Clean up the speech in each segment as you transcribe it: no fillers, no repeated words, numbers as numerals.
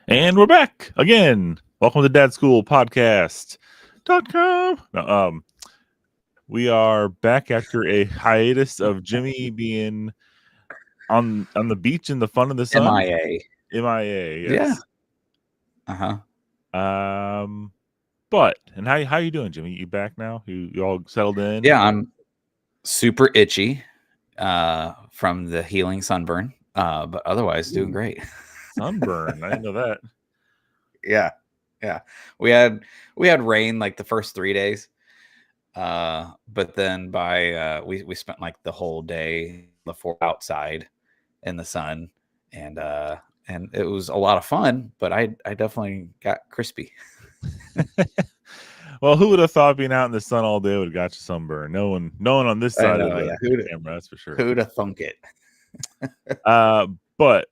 And we're back again. Welcome to DadSchooled Podcast.com. We are back after a hiatus of Jimmy being on the beach in the fun of the sun. MIA. MIA, Yeah. yes. Uh-huh. But how you doing, Jimmy? You back now? You all settled in? Yeah, I'm super itchy from the healing sunburn. But otherwise doing great. Sunburn. I didn't know that. Yeah. We had rain like the first 3 days. But then by we spent like the whole day outside in the sun, and it was a lot of fun, but I definitely got crispy. Well, who would have thought being out in the sun all day would have got you sunburn? No one on this side of the camera, that's for sure. Who'd have thunk it? But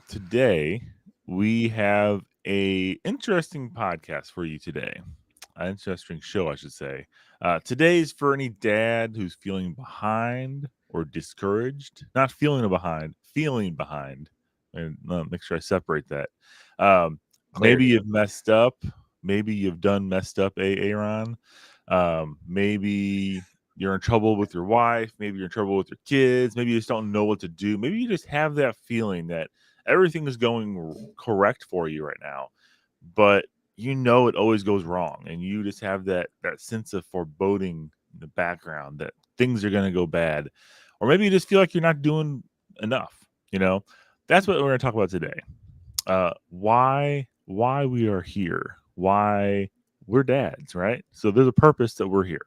today we have a interesting podcast for you today. An interesting show, I should say. Today's for any dad who's feeling behind or discouraged. Not feeling behind, feeling behind. And make sure I separate that. Maybe you've messed up. Maybe you've done messed up, Aaron. Maybe you're in trouble with your wife. Maybe you're in trouble with your kids. Maybe you just don't know what to do. Maybe you just have that feeling that everything is going correct for you right now, but you know it always goes wrong, and you just have that sense of foreboding in the background that things are going to go bad, or maybe you just feel like you're not doing enough. That's what we're going to talk about today. Why we are here, why we're dads, right? So there's a purpose that we're here.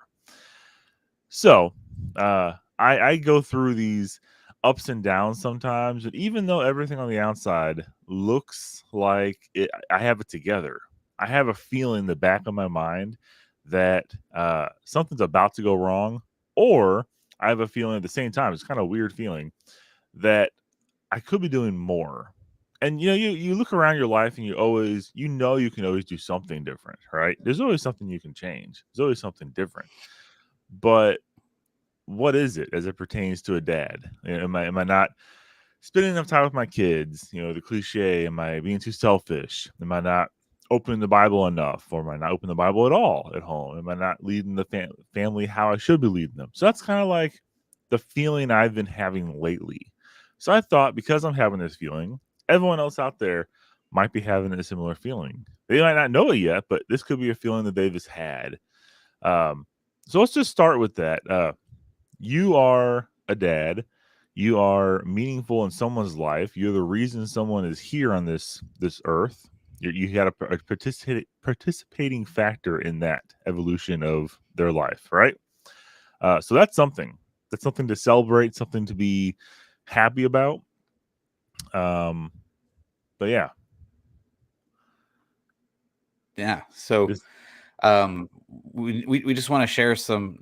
So I go through these ups and downs sometimes, but even though everything on the outside looks like I have it together, I have a feeling in the back of my mind that something's about to go wrong, or I have a feeling at the same time, it's kind of a weird feeling, that I could be doing more. And you look around your life and you can always do something different, right? There's always something you can change. There's always something different. But what is it as it pertains to a dad? Am I not spending enough time with my kids? The cliche, am I being too selfish? Am I not opening the Bible enough? Or am I not opening the Bible at all at home? Am I not leading the family how I should be leading them? So that's kind of like the feeling I've been having lately. So I thought, because I'm having this feeling, everyone else out there might be having a similar feeling. They might not know it yet, but this could be a feeling that they've just had. So let's just start with that. You are a dad. You are meaningful in someone's life. You're the reason someone is here on this earth. You got a participating factor in that evolution of their life, right? So that's something. That's something to celebrate, something to be happy about. But yeah. Yeah. So we just want to share some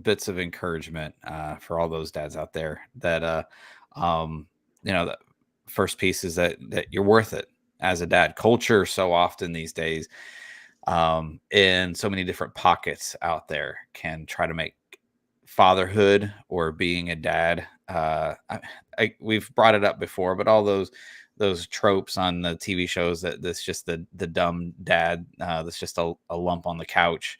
bits of encouragement for all those dads out there that the first piece is that you're worth it as a dad. Culture so often these days in so many different pockets out there can try to make fatherhood or being a dad we've brought it up before, but all those tropes on the TV shows that's just the dumb dad that's just a lump on the couch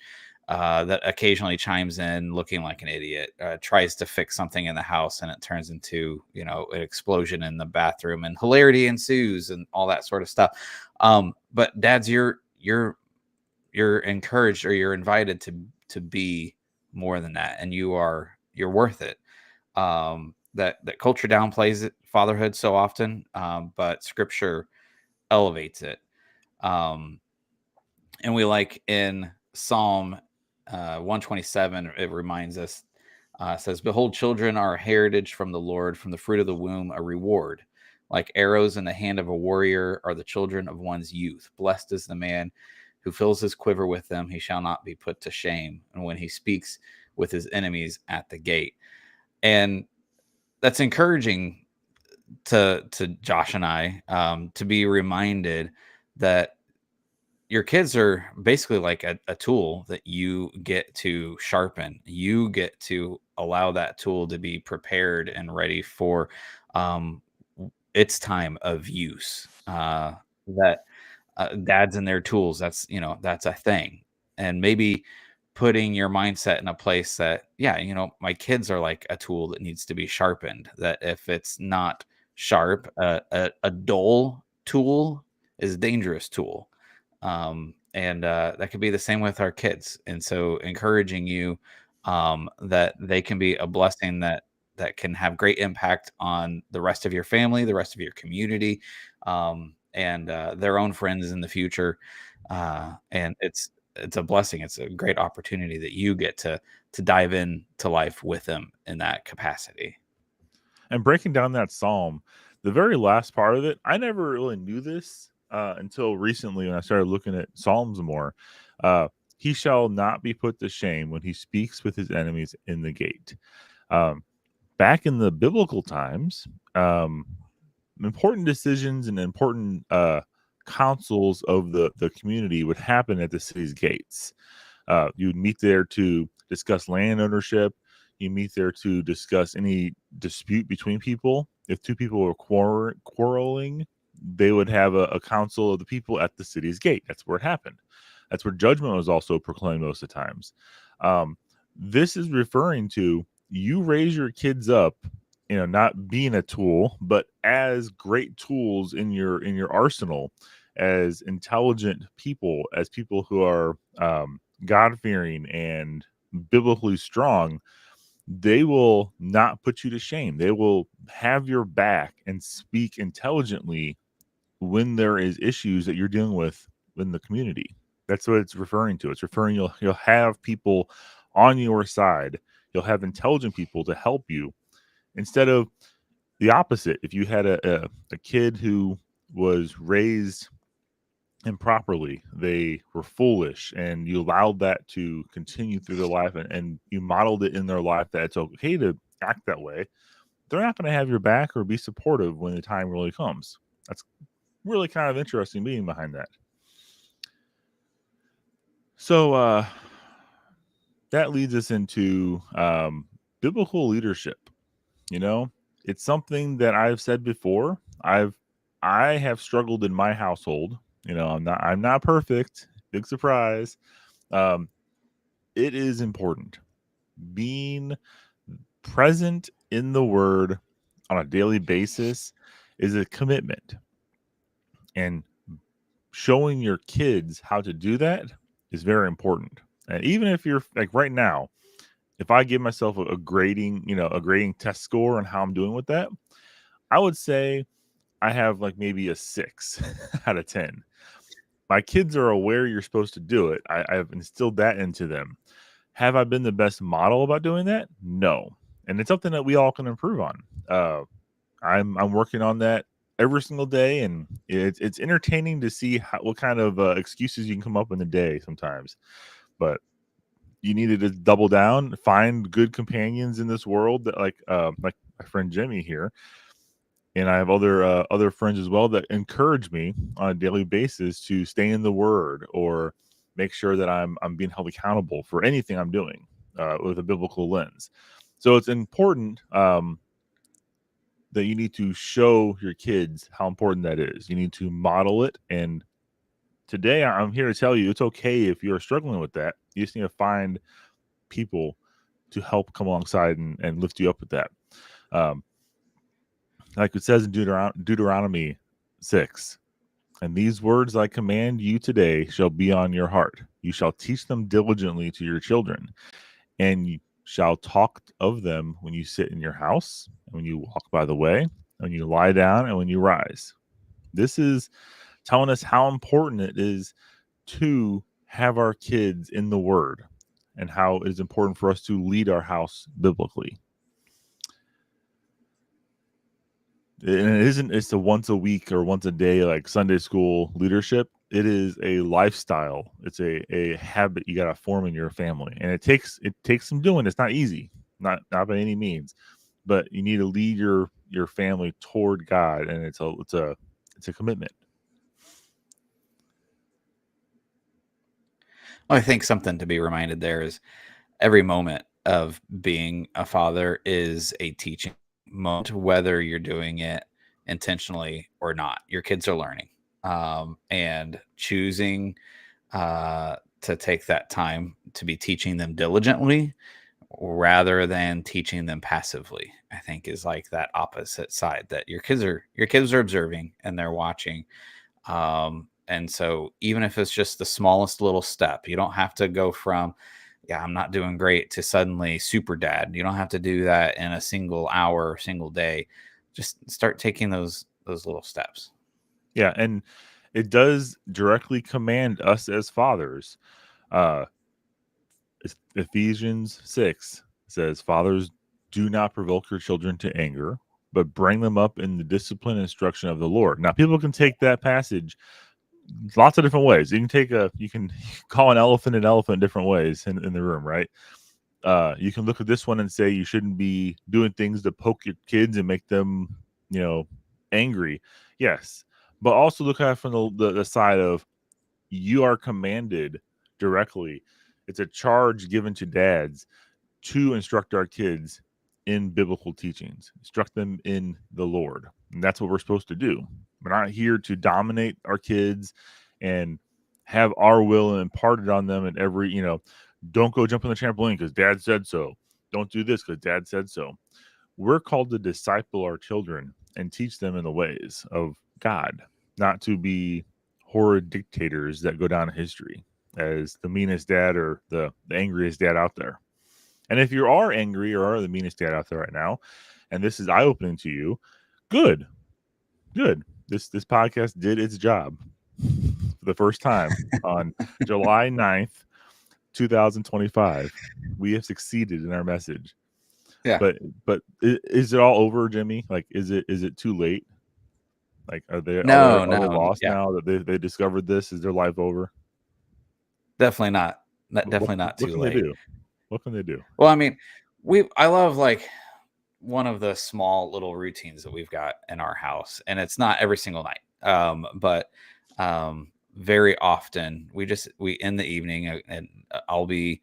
that occasionally chimes in looking like an idiot, tries to fix something in the house, and it turns into an explosion in the bathroom and hilarity ensues and all that sort of stuff. But dads, you're encouraged, or you're invited to be more than that, and you're worth it. That culture downplays it, fatherhood so often, but Scripture elevates it. And we, like in Psalm 127, it reminds us, says, "Behold, children are a heritage from the Lord, from the fruit of the womb a reward. Like arrows in the hand of a warrior are the children of one's youth. Blessed is the man who fills his quiver with them. He shall not be put to shame. And when he speaks with his enemies at the gate." And that's encouraging to Josh and I, to be reminded that your kids are basically like a tool that you get to sharpen. You get to allow that tool to be prepared and ready for its time of use. that dads and their tools, that's, that's a thing. And maybe putting your mindset in a place that, yeah, my kids are like a tool that needs to be sharpened, that if it's not sharp, a dull tool is a dangerous tool. And that could be the same with our kids. And so encouraging you, that they can be a blessing, that can have great impact on the rest of your family, the rest of your community, and their own friends in the future. And it's a blessing. It's a great opportunity that you get to dive into life with them in that capacity. And breaking down that psalm, the very last part of it, I never really knew this until recently when I started looking at psalms more. Uh, he shall not be put to shame when he speaks with his enemies in the gate. Um, Back in the biblical times, important decisions and important councils of the community would happen at the city's gates. You would meet there to discuss land ownership. You meet there to discuss any dispute between people. If two people were quarreling, they would have a council of the people at the city's gate. That's where it happened. That's where judgment was also proclaimed most of the times. Um, this is referring to you raise your kids up, not being a tool, but as great tools in your arsenal, as intelligent people, as people who are God fearing and biblically strong. They will not put you to shame. They will have your back and speak intelligently when there is issues that you're dealing with in the community. That's what it's referring to. It's referring you'll have people on your side. You'll have intelligent people to help you instead of the opposite. If you had a kid who was raised improperly, they were foolish, and you allowed that to continue through their life, and you modeled it in their life that it's okay to act that way, they're not going to have your back or be supportive when the time really comes. That's really kind of interesting being behind that. So that leads us into biblical leadership. You know, it's something that I've said before. I have struggled in my household. I'm not perfect. Big surprise. Um, it is important being present in the Word on a daily basis is a commitment, and showing your kids how to do that is very important. And even if you're like right now, if I give myself a grading, a grading test score on how I'm doing with that, I would say I have like maybe a 6 out of 10. My kids are aware you're supposed to do it. I've instilled that into them. Have I been the best model about doing that? No. And it's something that we all can improve on. I'm working on that every single day, and it's entertaining to see what kind of excuses you can come up in the day sometimes. But you need to just double down, find good companions in this world that like my friend Jimmy here, and I have other friends as well that encourage me on a daily basis to stay in the Word or make sure that I'm being held accountable for anything I'm doing with a biblical lens. So it's important that you need to show your kids how important that is. You need to model it. And today I'm here to tell you it's okay if you're struggling with that. You just need to find people to help come alongside and lift you up with that. Um, like it says in Deuteronomy 6, and these words I command you today shall be on your heart. You shall teach them diligently to your children, and you shall talk of them when you sit in your house, and when you walk by the way, and when you lie down, and when you rise. This is telling us how important it is to have our kids in the Word and how it is important for us to lead our house biblically. And it isn't it's a once a week or once a day like Sunday school leadership. It is a lifestyle. It's a habit you got to form in your family, and it takes some doing. It's not easy, not by any means, but you need to lead your family toward God, and it's a commitment. Well, I think something to be reminded there is every moment of being a father is a teaching moment, whether you're doing it intentionally or not. Your kids are learning. and choosing to take that time to be teaching them diligently rather than teaching them passively, I think is like that opposite side, that your kids are observing and they're watching. And so even if it's just the smallest little step, you don't have to go from, yeah, I'm not doing great to suddenly super dad. You don't have to do that in a single hour, single day. Just start taking those little steps. Yeah, and it does directly command us as fathers. Uh, Ephesians 6 says, "Fathers, do not provoke your children to anger, but bring them up in the discipline and instruction of the Lord." Now, people can take that passage lots of different ways. You can call an elephant different ways in the room, right? You can look at this one and say you shouldn't be doing things to poke your kids and make them, you know, angry. Yes, but also look at it from the side of, you are commanded directly. It's a charge given to dads to instruct our kids in biblical teachings, instruct them in the Lord. And that's what we're supposed to do. We're not here to dominate our kids and have our will imparted on them at every, don't go jump on the trampoline because dad said so. Don't do this because dad said so. We're called to disciple our children and teach them in the ways of God, not to be horrid dictators that go down in history as the meanest dad or the angriest dad out there. And if you are angry or are the meanest dad out there right now, and this is eye opening to you, good, good. This podcast did its job for the first time on July 9th, 2025. We have succeeded in our message. Yeah. But is it all over, Jimmy? Like, is it too late? Like, are they No, lost yeah, now that they discovered this? Is their life over? definitely not. What Definitely not what too can they late. do? What can they do? Well, I mean, I love like one of the small little routines that we've got in our house, and it's not every single night. But very often we in the evening, and I'll be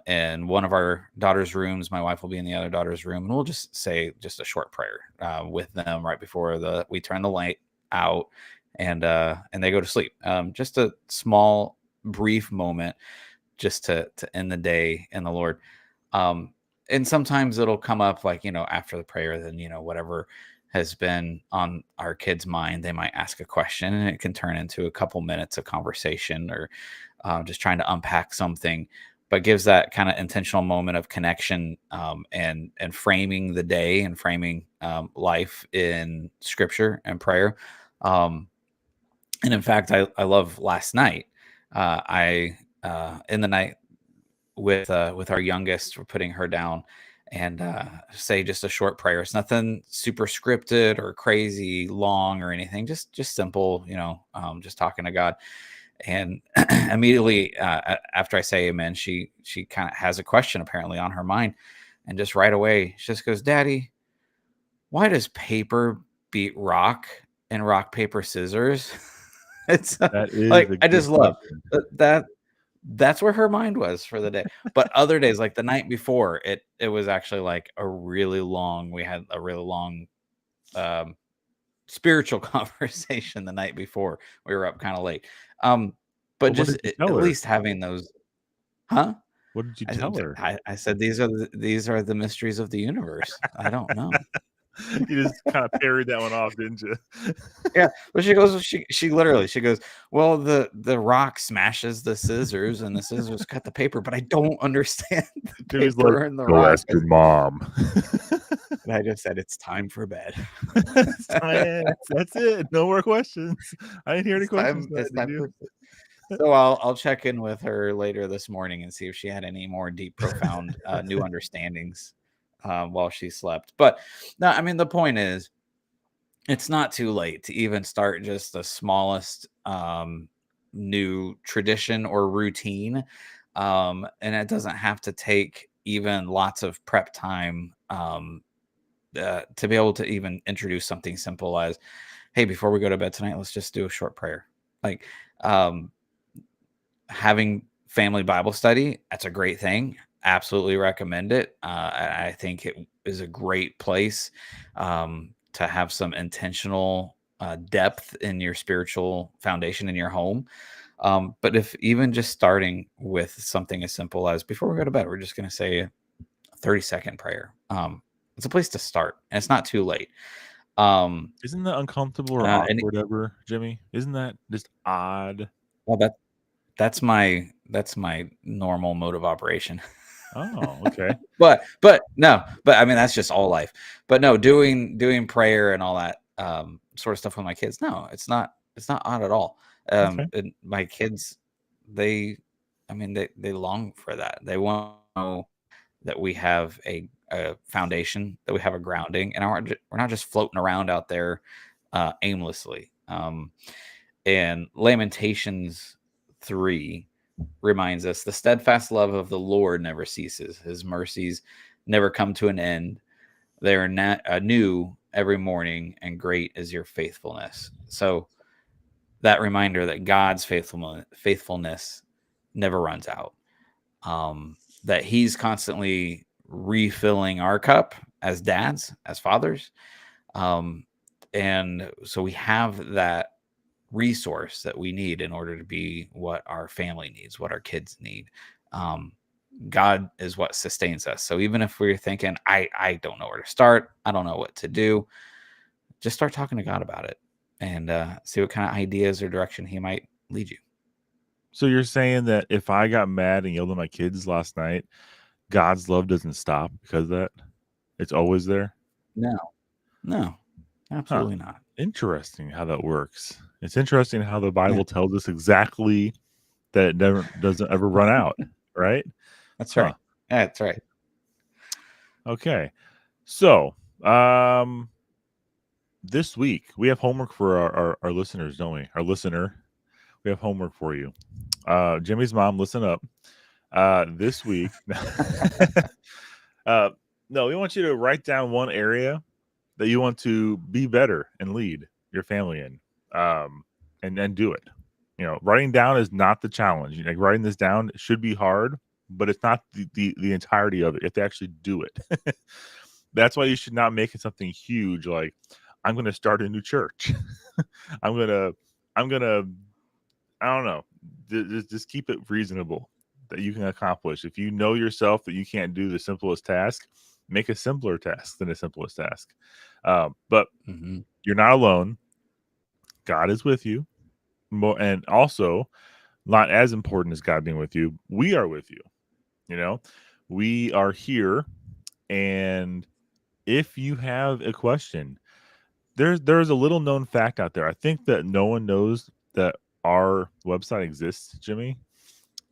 in one of our daughter's rooms. My wife will be in the other daughter's room, and we'll just say just a short prayer with them right before we turn the light out, and they go to sleep. Just a small, brief moment, just to end the day in the Lord. Um, and sometimes it'll come up like, after the prayer, then, whatever has been on our kids' mind, they might ask a question, and it can turn into a couple minutes of conversation, or just trying to unpack something, but gives that kind of intentional moment of connection, and framing the day and framing life in scripture and prayer. Um, and in fact, I love last night. I In the night with our youngest, we're putting her down and say just a short prayer. It's nothing super scripted or crazy long or anything. Just simple, just talking to God. And immediately after I say amen, she kind of has a question apparently on her mind, and just right away she just goes, "Daddy, why does paper beat rock and rock paper scissors?" It's That is like a I good just love question. that that's where her mind was for the day. But other days, like the night before, it was actually like we had a really long um spiritual conversation the night before. We were up kind of late. But Well, what just did you tell at her? least having those, huh? What did you I said tell her? I said these are the mysteries of the universe. I don't know. You just kind of parried that one off, didn't you? Yeah, but she goes, she literally she goes, well, the rock smashes the scissors and the scissors cut the paper, but I don't understand the Jimmy's like, paper and the "Go rock. ask your mom." And I just said it's time for bed. That's it. No more questions. I didn't hear any It's questions time. tonight, It's did time you? for. So I'll check in with her later this morning and see if she had any more deep, profound new understandings while she slept. But no, I mean the point is, it's not too late to even start just the smallest new tradition or routine, and it doesn't have to take even lots of prep time, to be able to even introduce something simple as, hey, before we go to bed tonight, let's just do a short prayer. Like, um, having family Bible study, that's a great thing. Absolutely recommend it. I think it is a great place to have some intentional depth in your spiritual foundation in your home. But if even just starting with something as simple as before we go to bed, we're just going to say a 30-second prayer. It's a place to start, and it's not too late. Isn't that uncomfortable or And awkward ever, Jimmy? Isn't that just odd? well, that's my normal mode of operation. Oh, okay. But I mean that's just all life. But no, doing prayer and all that sort of stuff with my kids. No, it's not odd at all. Okay. And my kids, they, I mean they long for that. They want to know that we have a foundation, that we have a grounding, and we're not just floating around out there aimlessly. And Lamentations 3 reminds us the steadfast love of the Lord never ceases. His mercies never come to an end. They are new every morning, and great is your faithfulness. So that reminder that God's faithfulness never runs out. That He's constantly refilling our cup as dads, as fathers. And so we have that resource that we need in order to be what our family needs, what our kids need. God is what sustains us. So even if we're thinking, I don't know where to start, I don't know what to do, just start talking to God about it and see what kind of ideas or direction He might lead you. So you're saying that if I got mad and yelled at my kids last night, God's love doesn't stop because of that? It's always there? No, no, Huh. absolutely not. Interesting how that works. It's interesting how the Yeah, Bible tells us exactly that it never doesn't ever run out, right? that's Huh. right. Yeah, that's right. Okay. So, this week we have homework for our listeners, don't we? Our listener. We have homework for you. Jimmy's mom, listen up. This week, uh, no, we want you to write down one area that you want to be better and lead your family in, and do it. You know, writing down is not the challenge. Like writing this down should be hard, but it's not the entirety of it. You have to actually do it. That's why you should not make it something huge like I'm going to start a new church. I'm gonna I'm gonna I don't know. Just keep it reasonable that you can accomplish. If you know yourself that you can't do the simplest task, make a simpler task than the simplest task. But Mm-hmm. you're not alone. God is with you. And also, not as important as God being with you, we are with you. You know, we are here. And if you have a question, there's a little known fact out there. I think that no one knows that our website exists, Jimmy,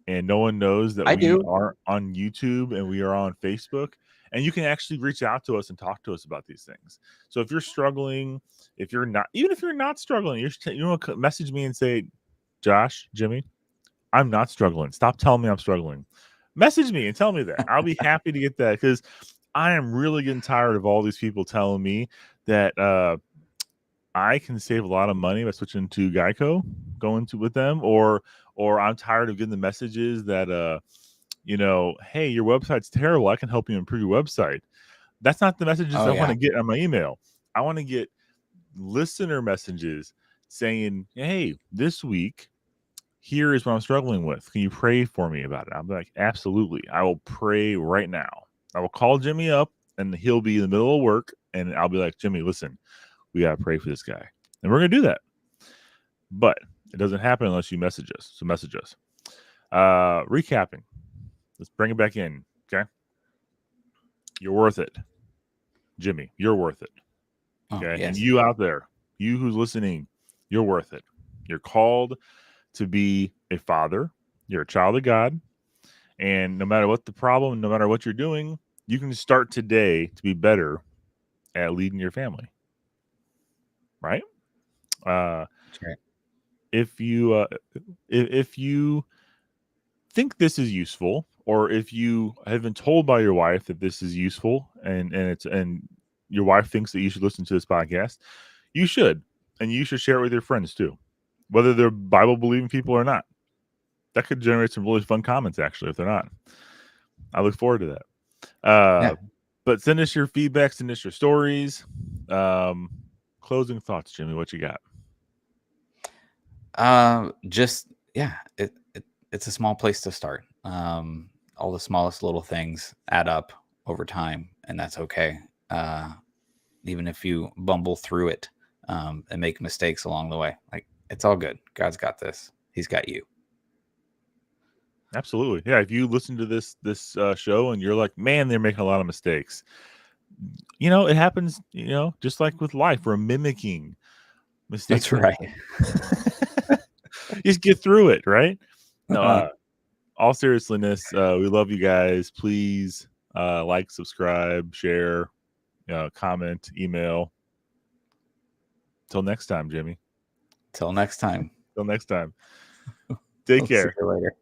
and no one knows that I we do. are on YouTube and we are on Facebook. And you can actually reach out to us and talk to us about these things. So if you're struggling, if you're not, even if you're not struggling, you know, message me and say, Josh, Jimmy, I'm not struggling. Stop telling me I'm struggling. Message me and tell me that. I'll be happy to get that because I am really getting tired of all these people telling me that I can save a lot of money by switching to Geico, going to with them, or I'm tired of getting the messages that you know, hey, your website's terrible. I can help you improve your website. That's not the messages Oh I want yeah. to get on my email. I want to get listener messages saying, hey, this week, here is what I'm struggling with. Can you pray for me about it? I'm like, absolutely. I will pray right now. I will call Jimmy up and he'll be in the middle of work and I'll be like, Jimmy, listen, we got to pray for this guy. And we're going to do that. But it doesn't happen unless you message us. So message us. Recapping. Let's bring it back in. Okay. You're worth it. Jimmy, you're worth it. Oh Okay. And yes. you out there, you who's listening, you're worth it. You're called to be a father. You're a child of God. And no matter what the problem, no matter what you're doing, you can start today to be better at leading your family. Right? Uh, That's right. if you if you think this is useful, or if you have been told by your wife that this is useful, and your wife thinks that you should listen to this podcast, you should, and you should share it with your friends too, whether they're Bible believing people or not. That could generate some really fun comments, actually, if they're not. I look forward to that. Yeah. But send us your feedback, send us your stories. closing thoughts, Jimmy. What you got? Just yeah, it's a small place to start. All the smallest little things add up over time, and that's okay. Even if you bumble through it and make mistakes along the way, like it's all good. God's got this. He's got you. Absolutely. Yeah. If you listen to this show and you're like, man, they're making a lot of mistakes, it happens. Just like with life, we're mimicking mistakes. That's right. Just get through it, right? No, all seriousness, we love you guys. Please like, subscribe, share, comment, email. Till next time, Jimmy. Till next time. Till next time. Take I'll see care. you later.